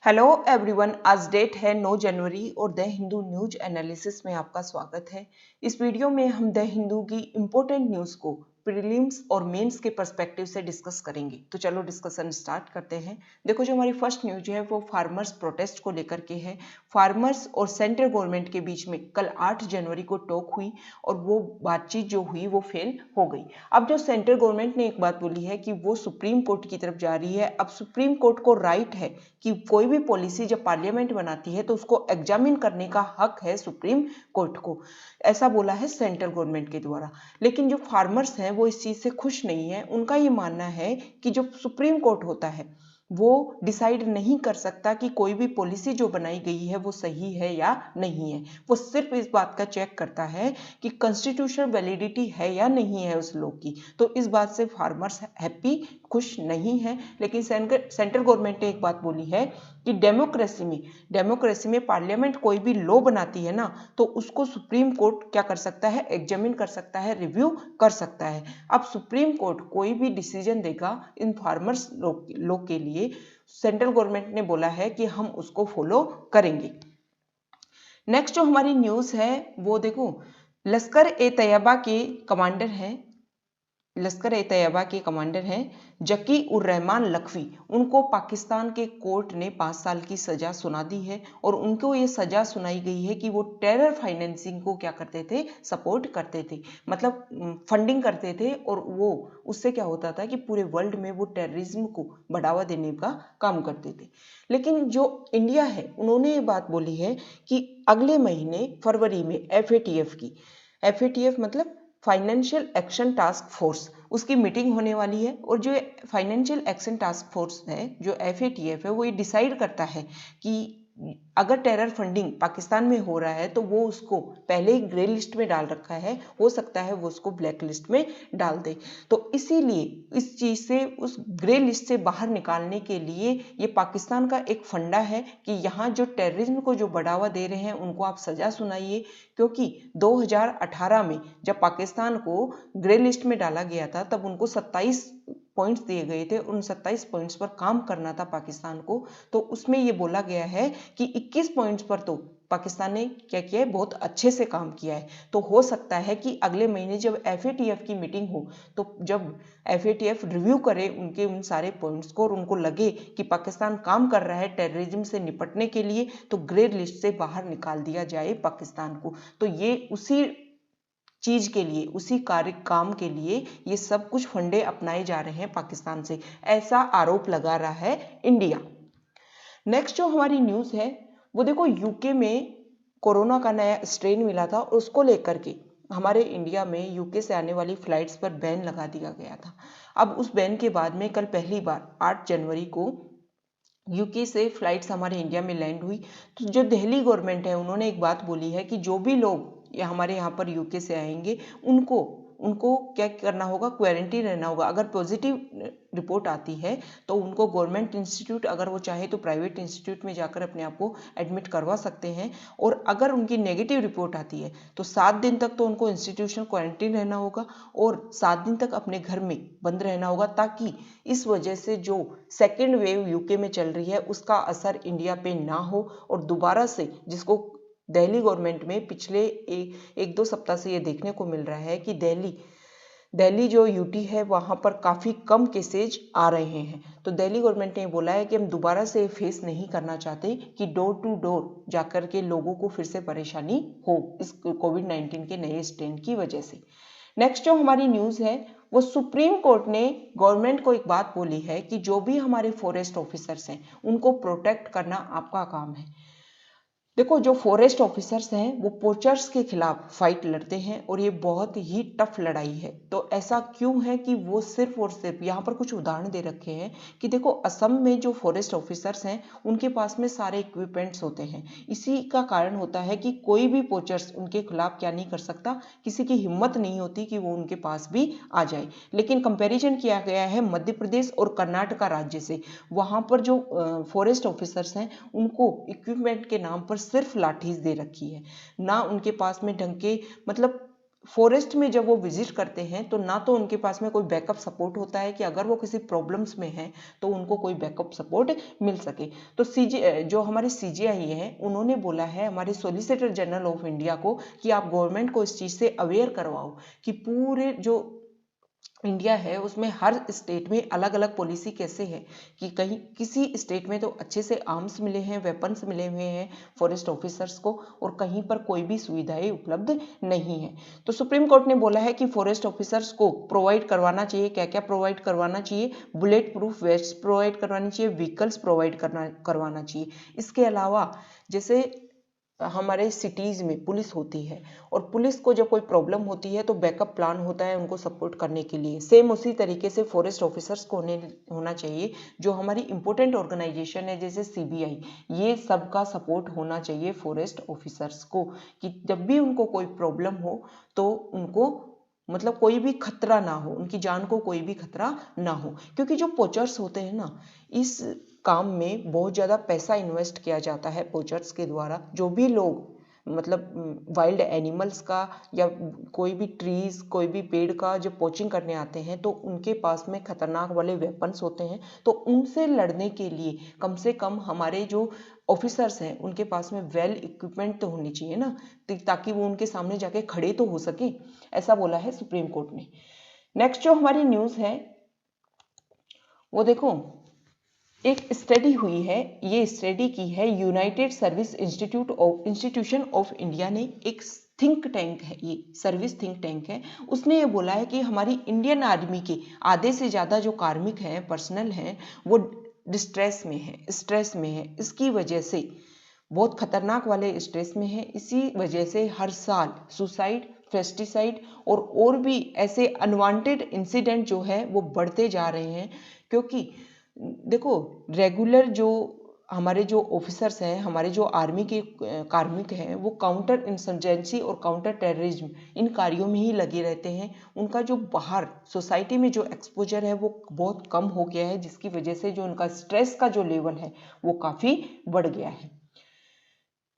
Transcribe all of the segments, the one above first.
Hello everyone, आज date है 9 जनवरी और द हिंदू न्यूज एनालिसिस में आपका स्वागत है। इस वीडियो में हम द हिंदू की इम्पोर्टेंट न्यूज़ को प्रीलिम्स और मेंस के पर्सपेक्टिव से डिस्कस करेंगे। तो चलो डिस्कशन स्टार्ट करते हैं। देखो, जो हमारी फर्स्ट न्यूज है वो फार्मर्स प्रोटेस्ट को लेकर के है। फार्मर्स और सेंट्रल गवर्नमेंट के बीच में कल 8 जनवरी को टॉक हुई और वो बातचीत जो हुई वो फेल हो गई। अब जो सेंट्रल गवर्नमेंट ने एक बात बोली है कि वो सुप्रीम कोर्ट की तरफ जा रही है। अब सुप्रीम कोर्ट को राइट है कि कोई भी पॉलिसी जब पार्लियामेंट बनाती है तो उसको एग्जामिन करने का हक है सुप्रीम कोर्ट को, ऐसा बोला है सेंट्रल गवर्नमेंट के द्वारा। लेकिन जो फार्मर्स हैं वो इस चीज से खुश नहीं है। उनका ये मानना है कि जो सुप्रीम कोर्ट होता है वो डिसाइड नहीं कर सकता कि कोई भी पॉलिसी जो बनाई गई है वो सही है या नहीं है। वो सिर्फ इस बात का चेक करता है कि कॉन्स्टिट्यूशनल वैलिडिटी है या नहीं है उस लॉ की। तो इस बात से फार्मर्स हैप्पी, खुश नहीं है। लेकिन सेंट्रल गवर्नमेंट ने एक बात बोली है कि डेमोक्रेसी में पार्लियामेंट कोई भी लॉ बनाती है ना, तो उसको सुप्रीम कोर्ट क्या कर सकता है, एग्जामिन कर सकता है, रिव्यू कर सकता है। अब सुप्रीम कोर्ट कोई भी डिसीजन देगा इन फार्मर्स लॉ के लिए, सेंट्रल गवर्नमेंट ने बोला है कि हम उसको फॉलो करेंगे। नेक्स्ट जो हमारी न्यूज है वो देखो, लश्कर ए तैयबा के कमांडर हैं जकी उर रहमान लखवी। उनको पाकिस्तान के कोर्ट ने 5 साल की सजा सुना दी है और उनको ये सजा सुनाई गई है कि वो टेरर फाइनेंसिंग को क्या करते थे, सपोर्ट करते थे, मतलब फंडिंग करते थे। और वो उससे क्या होता था कि पूरे वर्ल्ड में वो टेररिज्म को बढ़ावा देने का काम करते थे। लेकिन जो इंडिया है उन्होंने ये बात बोली है कि अगले महीने फरवरी में एफएटीएफ मतलब फाइनेंशियल एक्शन टास्क फोर्स, उसकी मीटिंग होने वाली है। और जो फाइनेंशियल एक्शन टास्क फोर्स है, जो एफएटीएफ है, वो ये डिसाइड करता है कि अगर टेरर फंडिंग पाकिस्तान में हो रहा है तो वो उसको पहले ही ग्रे लिस्ट में डाल रखा है, हो सकता है वो उसको ब्लैक लिस्ट में डाल दे। तो इसीलिए इस चीज से, उस ग्रे लिस्ट से बाहर निकालने के लिए ये पाकिस्तान का एक फंडा है कि यहाँ जो टेररिज्म को जो बढ़ावा दे रहे हैं उनको आप सजा सुनाइए। क्योंकि 2018 में जब पाकिस्तान को ग्रे लिस्ट में डाला गया था तब उनको 27 पॉइंट्स दिए गए थे। उन 27 पॉइंट्स पर काम करना था पाकिस्तान को। तो उसमें ये बोला गया है कि 21 पॉइंट्स पर तो पाकिस्तान ने क्या किया है, बहुत अच्छे से काम किया है। तो हो सकता है कि अगले महीने जब एफएटीएफ की मीटिंग हो, तो जब एफएटीएफ रिव्यू करे उनके उन सारे पॉइंट्स को और उनको लगे कि पाकिस्तान काम कर रहा है टेररिज्म से निपटने के लिए, तो ग्रे लिस्ट से बाहर निकाल दिया जाए पाकिस्तान को। तो ये उसी चीज के लिए, उसी कार्य काम के लिए ये सब कुछ फंडे अपनाए जा रहे हैं पाकिस्तान से, ऐसा आरोप लगा रहा है इंडिया। नेक्स्ट जो हमारी न्यूज है वो देखो, यूके में कोरोना का नया स्ट्रेन मिला था और उसको लेकर के हमारे इंडिया में यूके से आने वाली फ्लाइट्स पर बैन लगा दिया गया था। अब उस बैन के बाद में कल पहली बार 8 जनवरी को यूके से फ्लाइट्स हमारे इंडिया में लैंड हुई। तो जो दिल्ली गवर्नमेंट है उन्होंने एक बात बोली है कि जो भी लोग हमारे यहाँ पर यूके से आएंगे उनको उनको क्या करना होगा, क्वारंटीन रहना होगा। अगर पॉजिटिव रिपोर्ट आती है तो उनको गवर्नमेंट इंस्टीट्यूट, अगर वो चाहे तो प्राइवेट इंस्टीट्यूट में जाकर अपने आप को एडमिट करवा सकते हैं। और अगर उनकी नेगेटिव रिपोर्ट आती है तो 7 दिन तक तो उनको इंस्टीट्यूशन क्वारंटीन रहना होगा और 7 दिन तक अपने घर में बंद रहना होगा, ताकि इस वजह से जो सेकेंड वेव यूके में चल रही है उसका असर इंडिया पे ना हो। और दोबारा से, जिसको दिल्ली गवर्नमेंट में पिछले एक दो सप्ताह से ये देखने को मिल रहा है कि दिल्ली जो यूटी है वहाँ पर काफ़ी कम केसेज आ रहे हैं। तो दिल्ली गवर्नमेंट ने बोला है कि हम दोबारा से फेस नहीं करना चाहते कि डोर टू डोर जाकर के लोगों को फिर से परेशानी हो इस कोविड-19 के नए स्ट्रेन की वजह से। नेक्स्ट जो हमारी न्यूज़ है वो, सुप्रीम कोर्ट ने गवर्नमेंट को एक बात बोली है कि जो भी हमारे फॉरेस्ट ऑफिसर्स हैं उनको प्रोटेक्ट करना आपका काम है। देखो, जो फॉरेस्ट ऑफिसर्स हैं वो पोचर्स के खिलाफ फाइट लड़ते हैं और ये बहुत ही टफ लड़ाई है। तो ऐसा क्यों है कि वो सिर्फ और सिर्फ, यहाँ पर कुछ उदाहरण दे रखे हैं कि देखो, असम में जो फॉरेस्ट ऑफिसर्स हैं उनके पास में सारे इक्विपमेंट्स होते हैं। इसी का कारण होता है कि कोई भी पोचर्स उनके खिलाफ क्या नहीं कर सकता, किसी की हिम्मत नहीं होती कि वो उनके पास भी आ जाए। लेकिन कंपेरिजन किया गया है मध्य प्रदेश और कर्नाटका राज्य से। वहाँ पर जो फॉरेस्ट ऑफिसर्स हैं उनको इक्विपमेंट के नाम पर सिर्फ लाठीज दे रखी है, ना उनके पास में ढंग के, मतलब फॉरेस्ट में जब वो विजिट करते हैं तो ना तो उनके पास में कोई बैकअप सपोर्ट होता है कि अगर वो किसी प्रॉब्लम्स में हैं तो उनको कोई बैकअप सपोर्ट मिल सके। तो जो हमारे सीजीआई है उन्होंने बोला है हमारे सॉलिसिटर जनरल ऑफ इंडिया को कि आप गवर्नमेंट को इस चीज़ से अवेयर करवाओ कि पूरे जो इंडिया है उसमें हर स्टेट में अलग अलग पॉलिसी कैसे है कि कहीं किसी स्टेट में तो अच्छे से आर्म्स मिले हैं, वेपन्स मिले हुए हैं फॉरेस्ट ऑफिसर्स को, और कहीं पर कोई भी सुविधाएं उपलब्ध नहीं है। तो सुप्रीम कोर्ट ने बोला है कि फॉरेस्ट ऑफिसर्स को प्रोवाइड करवाना चाहिए, क्या क्या प्रोवाइड करवाना चाहिए, बुलेट प्रूफ वेस्ट प्रोवाइड करवानी चाहिए, व्हीकल्स प्रोवाइड करवाना चाहिए। इसके अलावा जैसे हमारे सिटीज में पुलिस होती है और पुलिस को जब कोई प्रॉब्लम होती है तो बैकअप प्लान होता है उनको सपोर्ट करने के लिए। सेम उसी तरीके से फॉरेस्ट ऑफिसर्स को होना चाहिए। जो हमारी इंपॉर्टेंट ऑर्गेनाइजेशन है जैसे सीबीआई, ये सब का सपोर्ट होना चाहिए फॉरेस्ट ऑफिसर्स को कि जब भी उनको कोई प्रॉब्लम हो तो उनको मतलब कोई भी खतरा ना हो, उनकी जान को कोई भी खतरा ना हो। क्योंकि जो पोचर्स होते हैं ना, इस काम में बहुत ज़्यादा पैसा इन्वेस्ट किया जाता है पोचर्स के द्वारा। जो भी लोग मतलब वाइल्ड एनिमल्स का या कोई भी ट्रीज, कोई भी पेड़ का जब पोचिंग करने आते हैं तो उनके पास में खतरनाक वाले वेपन्स होते हैं। तो उनसे लड़ने के लिए कम से कम हमारे जो ऑफिसर्स हैं उनके पास में वेल इक्विपमेंट तो होनी चाहिए ना, ताकि वो उनके सामने जाके खड़े तो हो सके। ऐसा बोला है सुप्रीम कोर्ट ने। नेक्स्ट जो हमारी न्यूज़ है वो देखो, एक स्टडी हुई है, ये स्टडी की है United service institution of India ने। एक थिंक टैंक है, ये सर्विस थिंक टैंक है। उसने ये बोला है कि हमारी इंडियन आर्मी के आधे से ज़्यादा जो कार्मिक हैं, पर्सनल हैं, वो डिस्ट्रेस में है, स्ट्रेस में है। इसकी वजह से बहुत खतरनाक वाले स्ट्रेस में है। इसी वजह से हर साल सुसाइड, पेस्टिसाइड और भी ऐसे अनवांटेड इंसिडेंट जो है वो बढ़ते जा रहे हैं। क्योंकि देखो, रेगुलर जो हमारे जो ऑफिसर्स हैं, हमारे जो आर्मी के कार्मिक हैं, वो काउंटर इंसर्जेंसी और काउंटर टेररिज्म इन कार्यों में ही लगे रहते हैं। उनका जो बाहर सोसाइटी में जो एक्सपोजर है वो बहुत कम हो गया है, जिसकी वजह से जो उनका स्ट्रेस का जो लेवल है वो काफ़ी बढ़ गया है।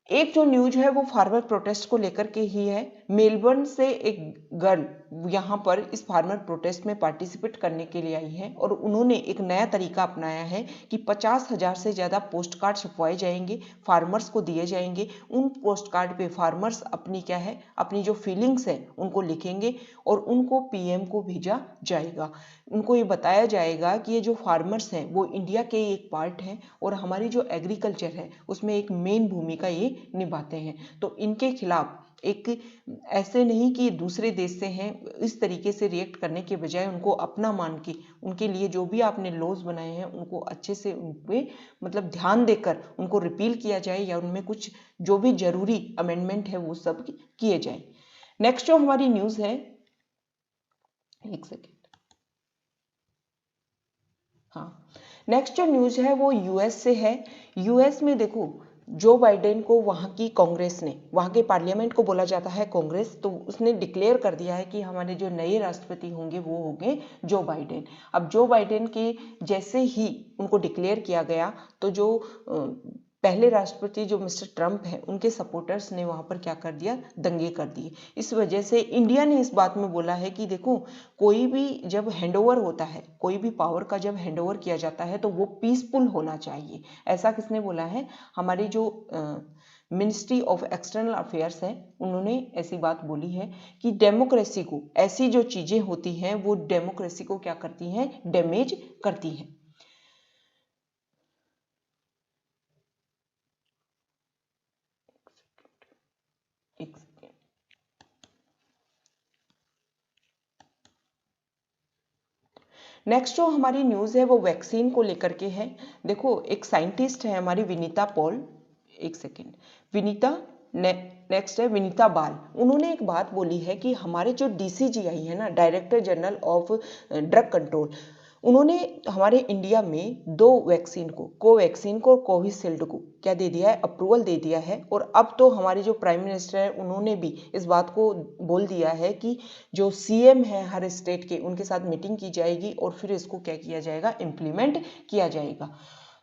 एक जो न्यूज है वो फार्मर प्रोटेस्ट को लेकर के ही है। मेलबर्न से एक गर्ल यहाँ पर इस फार्मर प्रोटेस्ट में पार्टिसिपेट करने के लिए आई है और उन्होंने एक नया तरीका अपनाया है कि 50,000 से ज़्यादा पोस्ट कार्ड छपवाए जाएंगे, फार्मर्स को दिए जाएंगे। उन पोस्ट कार्ड पे फार्मर्स अपनी क्या है, अपनी जो फीलिंग्स है उनको लिखेंगे और उनको पीएम को भेजा जाएगा। उनको ये बताया जाएगा कि ये जो फार्मर्स हैं वो इंडिया के एक पार्ट हैं और हमारी जो एग्रीकल्चर है उसमें एक मेन भूमिका ये निभाते हैं। तो इनके खिलाफ एक ऐसे नहीं कि दूसरे देश से हैं, इस तरीके से रिएक्ट करने के बजाय उनको अपना मान के उनके लिए जो भी आपने लॉज बनाए हैं उनको अच्छे से उन पे मतलब ध्यान देकर उनको रिपील किया जाए या उनमें कुछ जो भी जरूरी अमेंडमेंट है वो सब किए जाए। नेक्स्ट जो हमारी न्यूज़ है, एक सेकेंड, हाँ, नेक्स्ट जो न्यूज़ है वो यूएस से है। यूएस में देखो, जो बाइडेन को वहाँ की कांग्रेस ने, वहाँ के पार्लियामेंट को बोला जाता है कांग्रेस, तो उसने डिक्लेयर कर दिया है कि हमारे जो नए राष्ट्रपति होंगे वो होंगे जो बाइडेन। अब जो बाइडेन के जैसे ही उनको डिक्लेयर किया गया तो जो पहले राष्ट्रपति जो मिस्टर ट्रंप हैं उनके सपोर्टर्स ने वहाँ पर क्या कर दिया, दंगे कर दिए। इस वजह से इंडिया ने इस बात में बोला है कि देखो, कोई भी जब हैंडओवर होता है, कोई भी पावर का जब हैंडओवर किया जाता है तो वो पीसफुल होना चाहिए। ऐसा किसने बोला है, हमारी जो मिनिस्ट्री ऑफ एक्सटर्नल अफेयर्स है उन्होंने ऐसी बात बोली है कि डेमोक्रेसी को, ऐसी जो चीज़ें होती हैं वो डेमोक्रेसी को क्या करती हैं, डैमेज करती हैं। नेक्स्ट जो हमारी न्यूज़ है वो वैक्सीन को लेकर के है। देखो, एक साइंटिस्ट है हमारी विनीता पॉल, एक सेकेंड, विनीता नेक्स्ट है विनीता बाल। उन्होंने एक बात बोली है कि हमारे जो डीसीजीआई है ना, director general of drug control, उन्होंने हमारे इंडिया में 2 वैक्सीन को, कोवैक्सीन को और कोविशील्ड को क्या दे दिया है, अप्रूवल दे दिया है। और अब तो हमारे जो प्राइम मिनिस्टर है उन्होंने भी इस बात को बोल दिया है कि जो सीएम है हर स्टेट के, उनके साथ मीटिंग की जाएगी और फिर इसको क्या किया जाएगा, इम्प्लीमेंट किया जाएगा।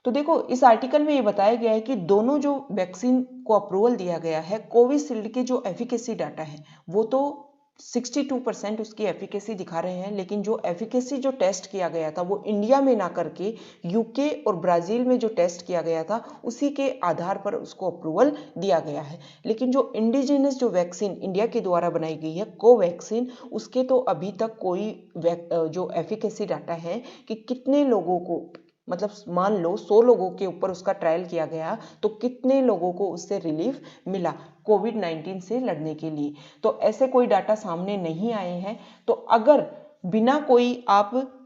तो देखो, इस आर्टिकल में ये बताया गया है कि दोनों जो वैक्सीन को अप्रूवल दिया गया है, कोविशील्ड के जो एफिकेसी डाटा है वो तो 62% उसकी एफिकेसी दिखा रहे हैं, लेकिन जो एफिकेसी जो टेस्ट किया गया था वो इंडिया में ना करके यूके और ब्राजील में जो टेस्ट किया गया था उसी के आधार पर उसको अप्रूवल दिया गया है। लेकिन जो इंडिजिनस जो वैक्सीन इंडिया के द्वारा बनाई गई है कोवैक्सीन, उसके तो अभी तक कोई जो एफिकेसी डाटा है कि कितने लोगों को, मतलब मान लो 100 लोगों के ऊपर उसका ट्रायल किया गया तो कितने लोगों को उससे रिलीफ मिला कोविड-19 से लड़ने के लिए, तो ऐसे कोई डाटा सामने नहीं आए हैं। तो अगर बिना कोई आप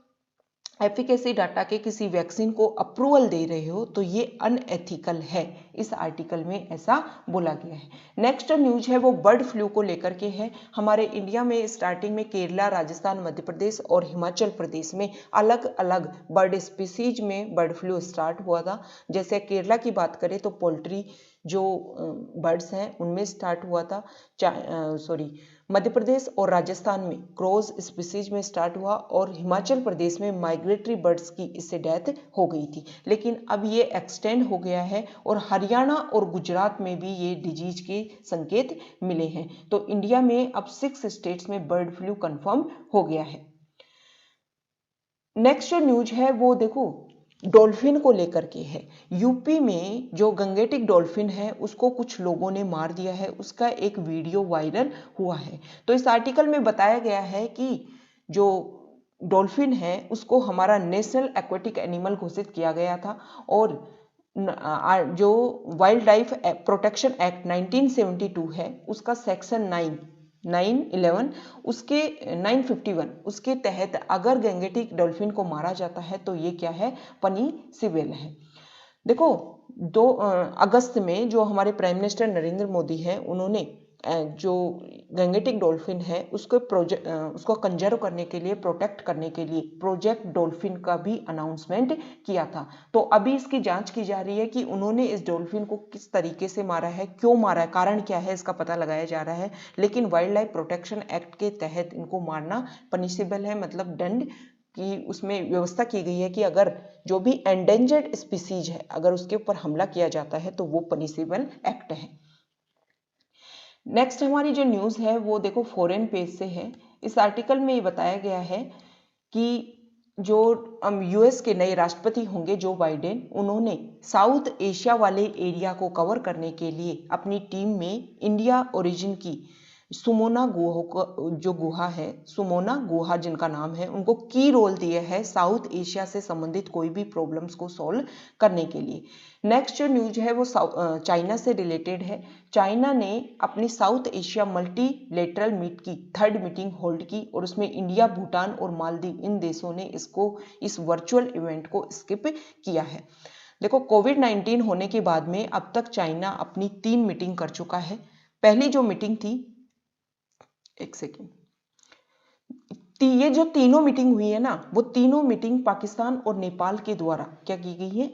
एफिकेसी डाटा के किसी वैक्सीन को अप्रूवल दे रहे हो तो ये अनएथिकल है, इस आर्टिकल में ऐसा बोला गया है। नेक्स्ट न्यूज है वो बर्ड फ्लू को लेकर के है। हमारे इंडिया में स्टार्टिंग में केरला, राजस्थान, मध्य प्रदेश और हिमाचल प्रदेश में अलग अलग बर्ड स्पीसीज में बर्ड फ्लू स्टार्ट हुआ था। जैसे केरला की बात करें तो पोल्ट्री जो बर्ड्स हैं उनमें स्टार्ट हुआ था, मध्य प्रदेश और राजस्थान में क्रोज स्पीसीज में स्टार्ट हुआ और हिमाचल प्रदेश में माइग्रेटरी बर्ड्स की इससे डेथ हो गई थी। लेकिन अब ये एक्सटेंड हो गया है और हरियाणा और गुजरात में भी ये डिजीज के संकेत मिले हैं। तो इंडिया में अब 6 स्टेट्स में बर्ड फ्लू कंफर्म हो गया है। नेक्स्ट जो न्यूज है वो देखो डॉल्फिन को लेकर के है। यूपी में जो गंगेटिक डॉल्फिन है उसको कुछ लोगों ने मार दिया है, उसका एक वीडियो वायरल हुआ है। तो इस आर्टिकल में बताया गया है कि जो डॉल्फिन है उसको हमारा नेशनल एक्वेटिक एनिमल घोषित किया गया था और जो वाइल्ड लाइफ प्रोटेक्शन एक्ट 1972 है उसका सेक्शन 911 उसके 951 उसके तहत अगर गैंगेटिक डॉल्फिन को मारा जाता है तो ये क्या है, पनिशेबल है। देखो 2 अगस्त में जो हमारे प्राइम मिनिस्टर नरेंद्र मोदी हैं उन्होंने जो गैंगेटिक डॉल्फिन है उसको कंजर्व करने के लिए, प्रोटेक्ट करने के लिए प्रोजेक्ट डॉल्फिन का भी अनाउंसमेंट किया था। तो अभी इसकी जांच की जा रही है कि उन्होंने इस डॉल्फिन को किस तरीके से मारा है, क्यों मारा है, कारण क्या है, इसका पता लगाया जा रहा है। लेकिन वाइल्ड लाइफ प्रोटेक्शन एक्ट के तहत इनको मारना पनिशेबल है, मतलब दंड कि उसमें व्यवस्था की गई है कि अगर जो भी एंडेंजर्ड स्पीसीज है अगर उसके ऊपर हमला किया जाता है तो वो पनिशेबल एक्ट है। नेक्स्ट हमारी जो न्यूज़ है वो देखो फॉरेन पेज से है। इस आर्टिकल में ये बताया गया है कि जो यूएस के नए राष्ट्रपति होंगे जो बाइडेन, उन्होंने साउथ एशिया वाले एरिया को कवर करने के लिए अपनी टीम में इंडिया ओरिजिन की सुमोना गुहा है, सुमोना गुहा जिनका नाम है, उनको की रोल दिया है साउथ एशिया से संबंधित कोई भी प्रॉब्लम्स को सॉल्व करने के लिए। नेक्स्ट जो न्यूज है वो चाइना से रिलेटेड है। चाइना ने अपनी साउथ एशिया मल्टीलेटरल मीट की 3rd मीटिंग होल्ड की और उसमें इंडिया, भूटान और मालदीव इन देशों ने इस वर्चुअल इवेंट को स्किप किया है। देखो कोविड-19 होने के बाद में अब तक चाइना अपनी 3 मीटिंग कर चुका है। पहली जो मीटिंग थी, एक सेकेंड, ये जो तीनों मीटिंग हुई है ना, वो तीनों मीटिंग पाकिस्तान और नेपाल के द्वारा क्या की गई है,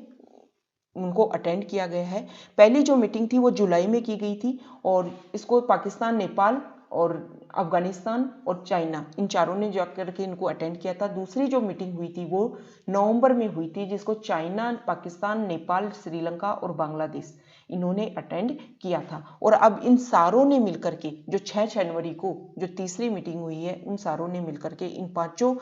उनको अटेंड किया गया है। पहली जो मीटिंग थी वो जुलाई में की गई थी और इसको पाकिस्तान, नेपाल और अफगानिस्तान और चाइना इन चारों ने जाकर के इनको अटेंड किया था। दूसरी जो मीटिंग हुई थी वो नवंबर में हुई थी जिसको चाइना, पाकिस्तान, नेपाल, श्रीलंका और बांग्लादेश इन्होंने अटेंड किया था। और अब इन सारों ने मिलकर के जो 6 जनवरी को जो तीसरी मीटिंग हुई है, उन सारों ने मिलकर के इन 5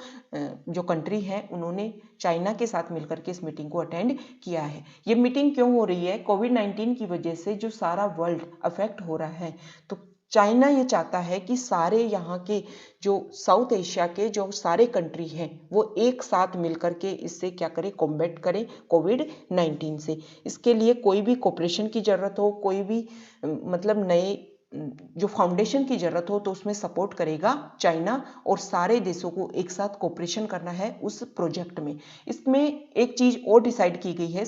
जो कंट्री हैं उन्होंने चाइना के साथ मिलकर के इस मीटिंग को अटेंड किया है। ये मीटिंग क्यों हो रही है, कोविड-19 की वजह से जो सारा वर्ल्ड अफेक्ट हो रहा है, तो चाइना ये चाहता है कि सारे यहाँ के जो साउथ एशिया के जो सारे कंट्री हैं वो एक साथ मिलकर के इससे क्या करें, कॉम्बैट करें कोविड-19 से। इसके लिए कोई भी कोऑपरेशन की जरूरत हो, कोई भी मतलब नए जो फाउंडेशन की जरूरत हो तो उसमें सपोर्ट करेगा चाइना और सारे देशों को एक साथ कोऑपरेशन करना है उस प्रोजेक्ट में। इसमें एक चीज और डिसाइड की गई है,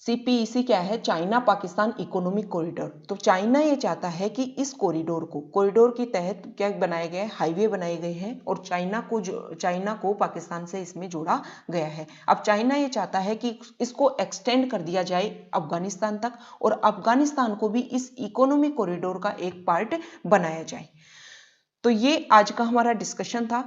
सीपीईसी क्या है, चाइना पाकिस्तान इकोनॉमिक कॉरिडोर। तो चाइना ये चाहता है कि इस कॉरिडोर के तहत क्या बनाए गए, हाईवे बनाए गए हैं और चाइना को पाकिस्तान से इसमें जोड़ा गया है। अब चाइना ये चाहता है कि इसको एक्सटेंड कर दिया जाए अफगानिस्तान तक और अफगानिस्तान को भी इस इकोनॉमिक कॉरिडोर का एक पार्ट बनाया जाए। तो ये आज का हमारा डिस्कशन था।